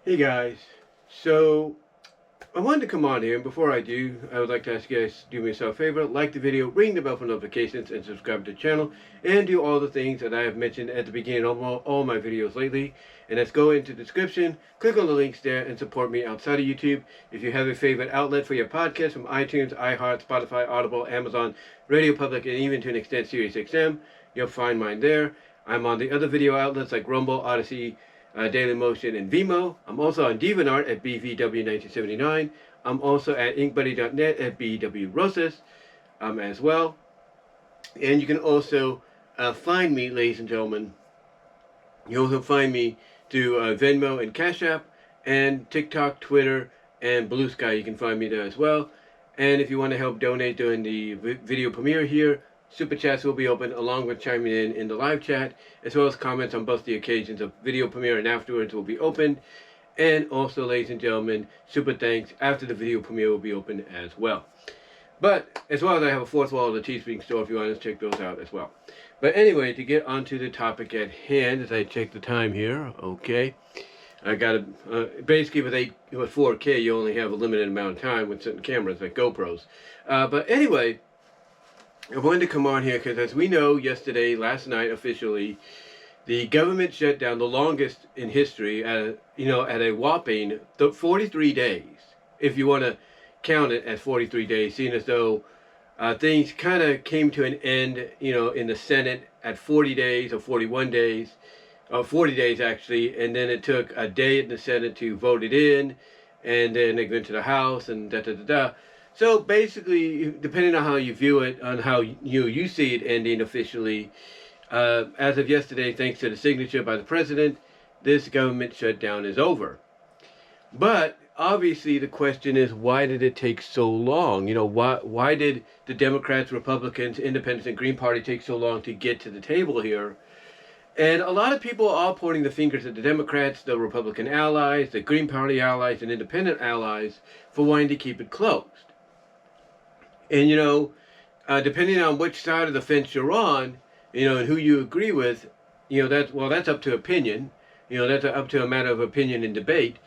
Hey guys, so I wanted to come on here, and before I do, I would like to ask you guys to do me a favor, like the video, ring the bell for notifications, and subscribe to the channel, and do all the things that I have mentioned at the beginning of all my videos lately. And let's go into the description, click on the links there, and support me outside of YouTube. If you have a favorite outlet for your podcast from iTunes, iHeart, Spotify, Audible, Amazon, Radio Public, and even to an extent SiriusXM, you'll find mine there. I'm on the other video outlets like Rumble, Odyssey, Dailymotion, and Vimeo. I'm also on DeviantArt at BVW1979. I'm also at inkbuddy.net at BWRosas as well. And you can also find me, ladies and gentlemen. You also find me through Venmo and Cash App, and TikTok, Twitter, and Blue Sky. You can find me there as well. And if you want to help donate during the video premiere here, Super Chats will be open along with chiming in the live chat, as well as comments on both the occasions of video premiere and afterwards will be opened. And also, ladies and gentlemen, Super Thanks after the video premiere will be open as well. But, as well as I have a fourth wall of the Teespring store if you want to check those out as well. But anyway, to get onto the topic at hand, as I check the time here, okay. I got basically with 4K, you only have a limited amount of time with certain cameras like GoPros. But anyway, I wanted to come on here because, as we know, last night officially, the government shut down, the longest in history, at a whopping 43 days. If you want to count it as 43 days, seeing as though things kind of came to an end, in the Senate at 40 days or 41 days, 40 days actually, and then it took a day in the Senate to vote it in, and then it went to the House, and da-da-da-da. So basically, depending on how you view it, on how you see it ending officially, as of yesterday, thanks to the signature by the president, this government shutdown is over. But obviously, the question is, why did it take so long? Why did the Democrats, Republicans, Independents, and Green Party take so long to get to the table here? And a lot of people are pointing the fingers at the Democrats, the Republican allies, the Green Party allies, and Independent allies for wanting to keep it closed. And, depending on which side of the fence you're on, and who you agree with, that's up to opinion. That's up to a matter of opinion and debate.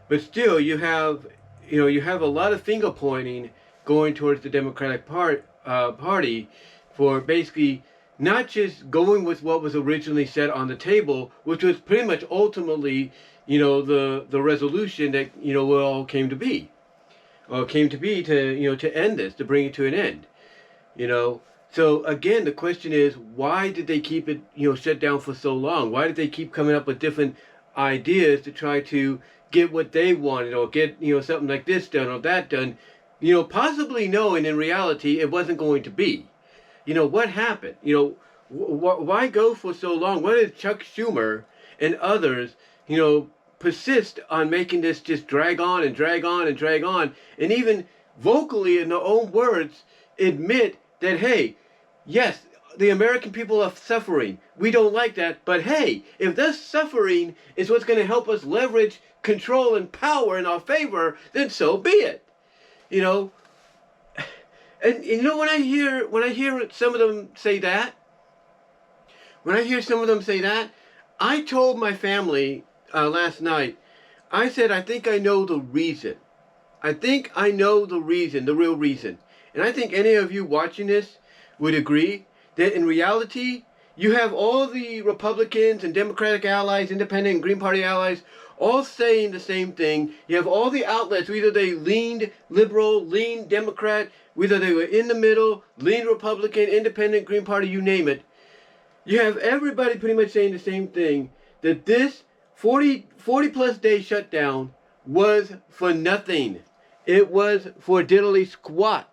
But still, you have a lot of finger pointing going towards the Democratic Party for basically not just going with what was originally set on the table, which was pretty much ultimately, the resolution that, all came to be. Or came to be to end this, to bring it to an end. So again, the question is, why did they keep it, shut down for so long? Why did they keep coming up with different ideas to try to get what they wanted, or get, something like this done or that done, possibly knowing in reality it wasn't going to be. What happened? Why go for so long? Why did Chuck Schumer and others, persist on making this just drag on and drag on and drag on, and even vocally, in their own words, admit that, hey, yes, the American people are suffering. We don't like that, but hey, if this suffering is what's going to help us leverage control and power in our favor, then so be it. And when I hear some of them say that, I told my family last night, I said, I think I know the reason. The real reason. And I think any of you watching this would agree that in reality, you have all the Republicans and Democratic allies, Independent and Green Party allies, all saying the same thing. You have all the outlets, whether they leaned liberal, leaned Democrat, whether they were in the middle, leaned Republican, Independent, Green Party, you name it. You have everybody pretty much saying the same thing, that this 40 plus day shutdown was for nothing. It was for diddly squat.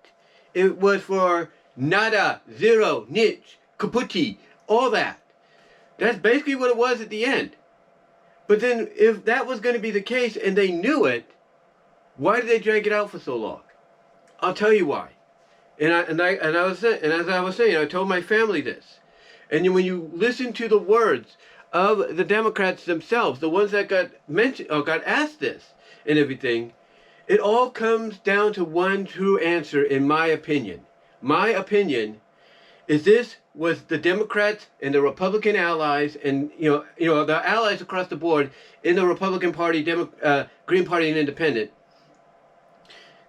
It was for nada, zero, niche, kaputi, all that. That's basically what it was at the end. But then, if that was going to be the case and they knew it, why did they drag it out for so long? I'll tell you why. And as I was saying, I told my family this. And when you listen to the words of the Democrats themselves, the ones that got mentioned or got asked this and everything, it all comes down to one true answer, in my opinion. My opinion is this was the Democrats and the Republican allies, and the allies across the board in the Republican Party, Green Party, and Independent.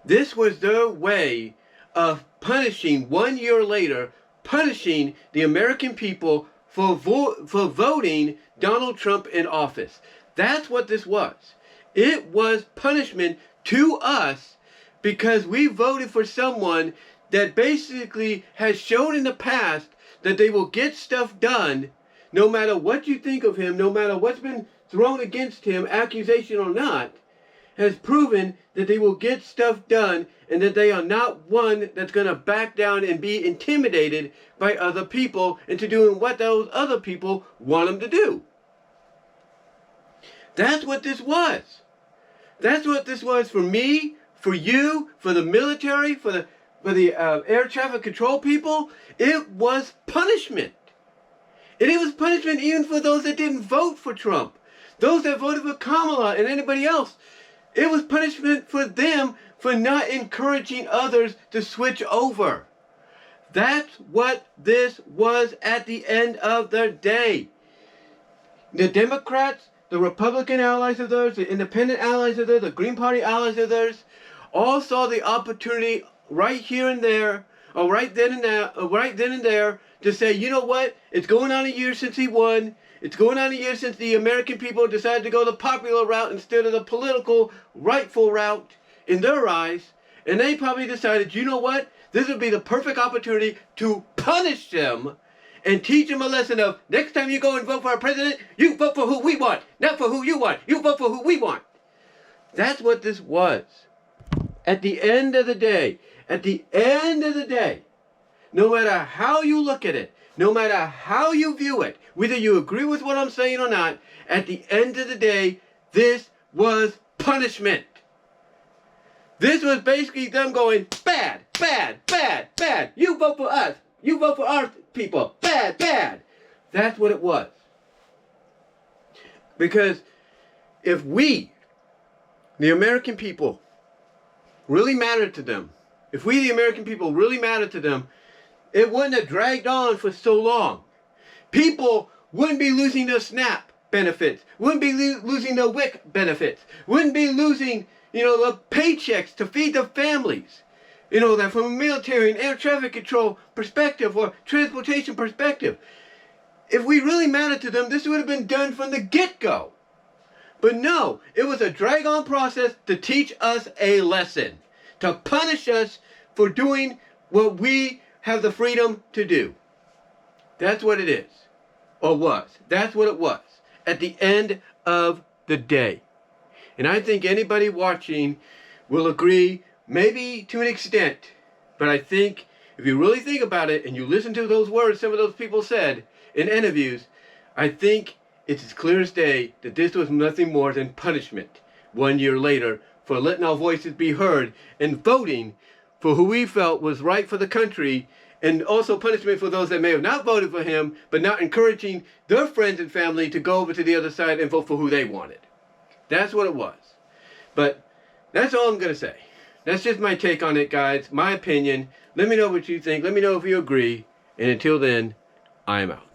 This was their way of punishing 1 year later, punishing the American people for voting Donald Trump in office. That's what this was. It was punishment to us because we voted for someone that basically has shown in the past that they will get stuff done no matter what you think of him, no matter what's been thrown against him, accusation or not, has proven that they will get stuff done and that they are not one that's going to back down and be intimidated by other people into doing what those other people want them to do. That's what this was. That's what this was for me, for you, for the military, for the air traffic control people. It was punishment. And it was punishment even for those that didn't vote for Trump. Those that voted for Kamala and anybody else. It was punishment for them for not encouraging others to switch over. That's what this was at the end of the day. The Democrats, the Republican allies of theirs, the Independent allies of theirs, the Green Party allies of theirs, all saw the opportunity right here and there, or right then and there, to say, you know what? It's going on a year since he won. It's going on a year since the American people decided to go the popular route instead of the political, rightful route in their eyes. And they probably decided, you know what? This would be the perfect opportunity to punish them and teach them a lesson of, next time you go and vote for a president, you vote for who we want, not for who you want. You vote for who we want. That's what this was. At the end of the day, no matter how you look at it, no matter how you view it, whether you agree with what I'm saying or not, at the end of the day, this was punishment. This was basically them going, bad, bad, bad, bad. You vote for us. You vote for our people. Bad, bad. That's what it was. Because if we, the American people, really mattered to them, if we, the American people, really mattered to them, it wouldn't have dragged on for so long. People wouldn't be losing their SNAP benefits, wouldn't be losing their WIC benefits, wouldn't be losing, the paychecks to feed their families. That from a military and air traffic control perspective or transportation perspective. If we really mattered to them, this would have been done from the get-go. But no, it was a drag-on process to teach us a lesson, to punish us for doing what we have the freedom to do. That's what it is, or was. That's what it was at the end of the day. And I think anybody watching will agree, maybe to an extent, but I think if you really think about it and you listen to those words some of those people said in interviews, I think it's as clear as day that this was nothing more than punishment 1 year later for letting our voices be heard and voting for who we felt was right for the country, and also punishment for those that may have not voted for him, but not encouraging their friends and family to go over to the other side and vote for who they wanted. That's what it was. But that's all I'm going to say. That's just my take on it, guys. My opinion. Let me know what you think. Let me know if you agree. And until then, I am out.